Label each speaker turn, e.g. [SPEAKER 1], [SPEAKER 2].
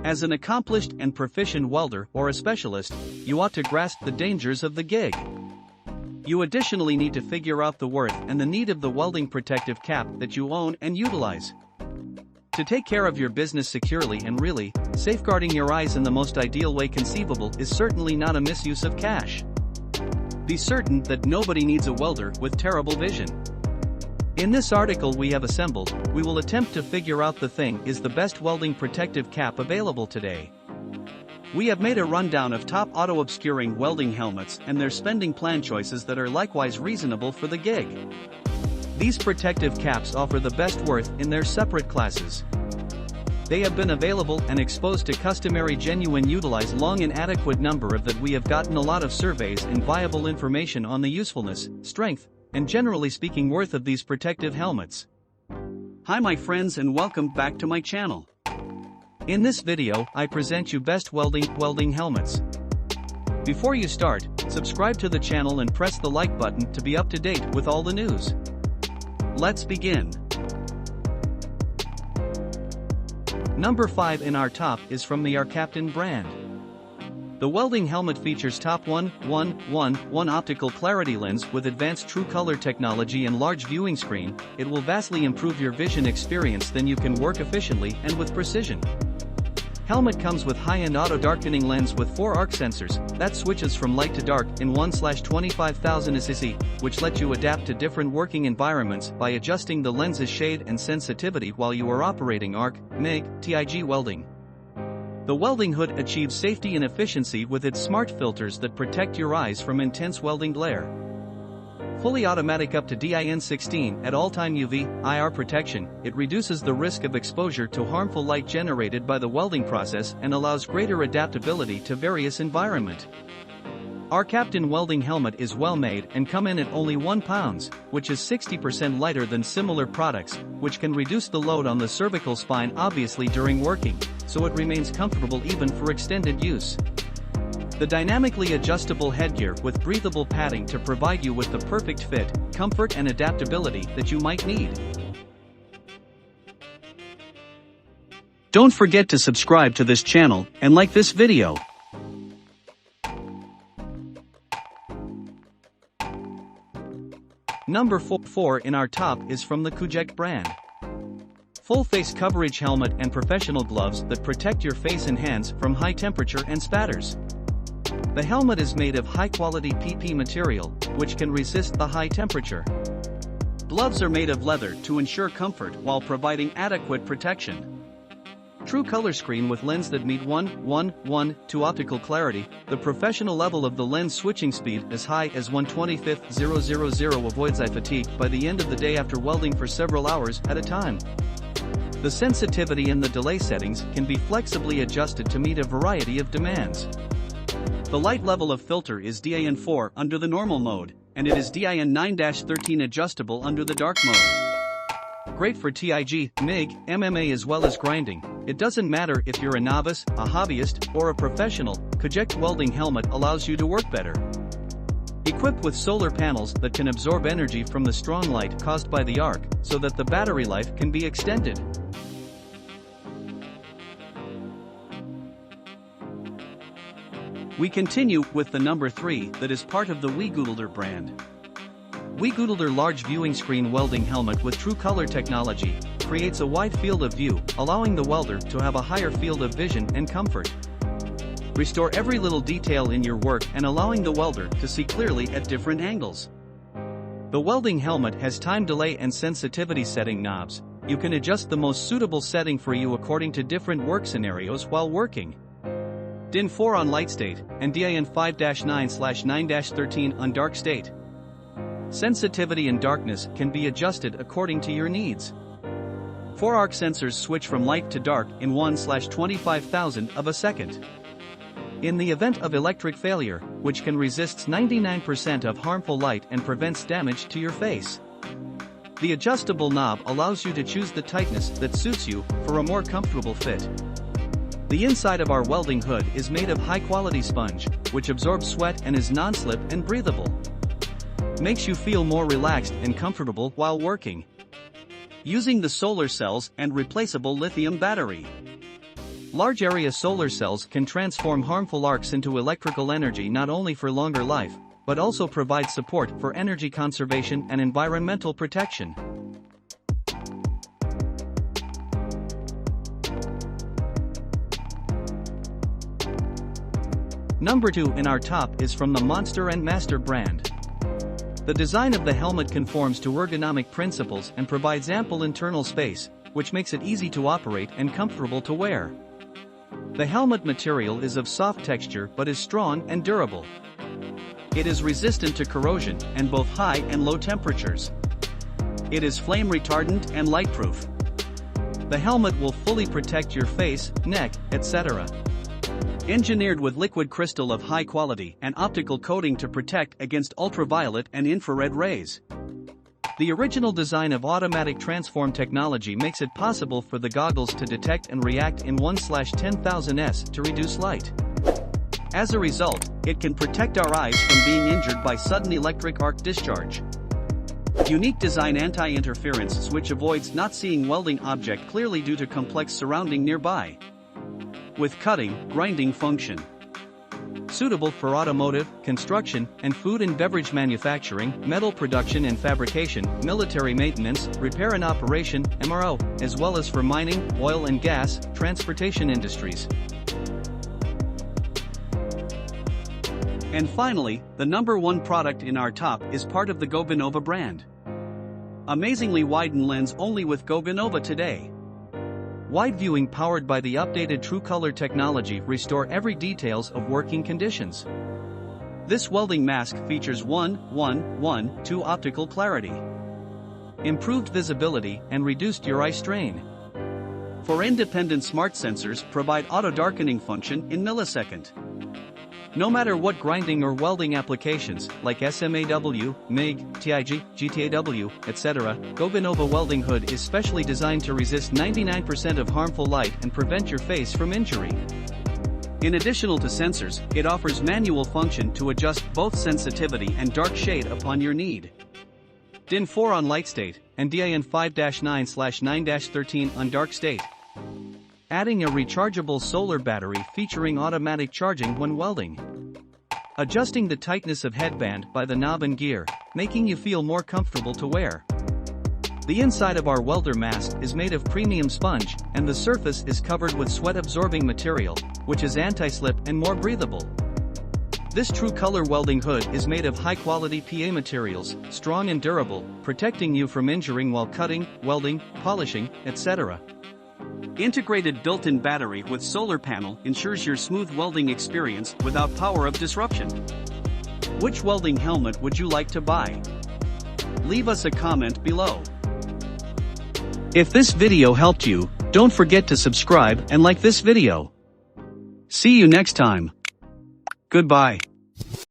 [SPEAKER 1] As an accomplished and proficient welder or a specialist, you ought to grasp the dangers of the gig. You additionally need to figure out the worth and the need of the welding protective cap that you own and utilize. To take care of your business securely and really, safeguarding your eyes in the most ideal way conceivable is certainly not a misuse of cash. Be certain that nobody needs a welder with terrible vision. In this article we have assembled, we will attempt to figure out the thing is the best welding protective cap available today. We have made a rundown of top auto-obscuring welding helmets and their spending plan choices that are likewise reasonable for the gig. These protective caps offer the best worth in their separate classes. They have been available and exposed to customary genuine utilized long and adequate number of that we have gotten a lot of surveys and viable information on the usefulness, strength, and generally speaking worth of these protective helmets. Hi my friends and welcome back to my channel. In this video, I present you best welding helmets. Before you start, subscribe to the channel and press the like button to be up to date with all the news. Let's begin. Number 5 in our top is from the ARCCAPTAIN brand. The welding helmet features top 111 optical clarity lens with advanced true color technology and large viewing screen. It will vastly improve your vision experience, then you can work efficiently and with precision. Helmet comes with high-end auto darkening lens with 4 arc sensors that switches from light to dark in 1/25,000 ACC, which lets you adapt to different working environments by adjusting the lens's shade and sensitivity while you are operating arc, MIG, TIG welding. The welding hood achieves safety and efficiency with its smart filters that protect your eyes from intense welding glare. Fully automatic up to DIN16 at all-time UV, IR protection, it reduces the risk of exposure to harmful light generated by the welding process and allows greater adaptability to various environment. Our ARCCAPTAIN welding helmet is well made and come in at only 1 pound, which is 60% lighter than similar products, which can reduce the load on the cervical spine obviously during working, so it remains comfortable even for extended use. The dynamically adjustable headgear with breathable padding to provide you with the perfect fit, comfort and adaptability that you might need. Don't forget to subscribe to this channel and like this video. Number 4 in our top is from the Kuject brand. Full face coverage helmet and professional gloves that protect your face and hands from high temperature and spatters. The helmet is made of high-quality PP material, which can resist the high temperature. Gloves are made of leather to ensure comfort while providing adequate protection. True color screen with lens that meet 1:1:1 optical clarity. The professional level of the lens switching speed as high as 1/25,000 avoids eye fatigue by the end of the day after welding for several hours at a time. The sensitivity and the delay settings can be flexibly adjusted to meet a variety of demands. The light level of filter is DIN4 under the normal mode, and it is DIN9-13 adjustable under the dark mode. Great for TIG, MIG, MMA as well as grinding. It doesn't matter if you're a novice, a hobbyist, or a professional, Kuject welding helmet allows you to work better. Equipped with solar panels that can absorb energy from the strong light caused by the arc, so that the battery life can be extended. We continue with the number 3 that is part of the WEGOODLDER brand. WEGOODLDER large viewing screen welding helmet with true color technology creates a wide field of view, allowing the welder to have a higher field of vision and comfort. Restore every little detail in your work and allowing the welder to see clearly at different angles. The welding helmet has time delay and sensitivity setting knobs. You can adjust the most suitable setting for you according to different work scenarios while working. DIN4 on light state, and DIN5-9/9-13 on dark state. Sensitivity and darkness can be adjusted according to your needs. 4 arc sensors switch from light to dark in 1/25,000 of a second. In the event of electric failure, which can resist 99% of harmful light and prevents damage to your face. The adjustable knob allows you to choose the tightness that suits you for a more comfortable fit. The inside of our welding hood is made of high-quality sponge, which absorbs sweat and is non-slip and breathable. Makes you feel more relaxed and comfortable while working. Using the solar cells and replaceable lithium battery. Large area solar cells can transform harmful arcs into electrical energy not only for longer life, but also provide support for energy conservation and environmental protection. Number 2 in our top is from the Monster&Master brand. The design of the helmet conforms to ergonomic principles and provides ample internal space, which makes it easy to operate and comfortable to wear. The helmet material is of soft texture but is strong and durable. It is resistant to corrosion and both high and low temperatures. It is flame retardant and lightproof. The helmet will fully protect your face, neck, etc. Engineered with liquid crystal of high quality and optical coating to protect against ultraviolet and infrared rays. The original design of automatic transform technology makes it possible for the goggles to detect and react in 1/10,000s to reduce light. As a result, it can protect our eyes from being injured by sudden electric arc discharge. Unique design anti-interference switch avoids not seeing welding object clearly due to complex surrounding nearby. With cutting, grinding function. Suitable for automotive, construction, and food and beverage manufacturing, metal production and fabrication, military maintenance, repair and operation, MRO, as well as for mining, oil and gas, transportation industries. And finally, the number 1 product in our top is part of the GoGonova brand. Amazingly widened lens only with GoGonova today. Wide viewing powered by the updated True Color technology restore every details of working conditions. This welding mask features 1:1:1:2 optical clarity, improved visibility and reduced your eye strain. For independent smart sensors provide auto darkening function in millisecond. No matter what grinding or welding applications, like SMAW, MIG, TIG, GTAW, etc., GoGonova welding hood is specially designed to resist 99% of harmful light and prevent your face from injury. In addition to sensors, it offers manual function to adjust both sensitivity and dark shade upon your need. DIN 4 on light state, and DIN 5-9/9-13 on dark state. Adding a rechargeable solar battery featuring automatic charging when welding. Adjusting the tightness of headband by the knob and gear, making you feel more comfortable to wear. The inside of our welder mask is made of premium sponge, and the surface is covered with sweat-absorbing material, which is anti-slip and more breathable. This True Color welding hood is made of high-quality PA materials, strong and durable, protecting you from injuring while cutting, welding, polishing, etc. Integrated built-in battery with solar panel ensures your smooth welding experience without power of disruption. Which welding helmet would you like to buy? Leave us a comment below. If this video helped you, don't forget to subscribe and like this video. See you next time. Goodbye.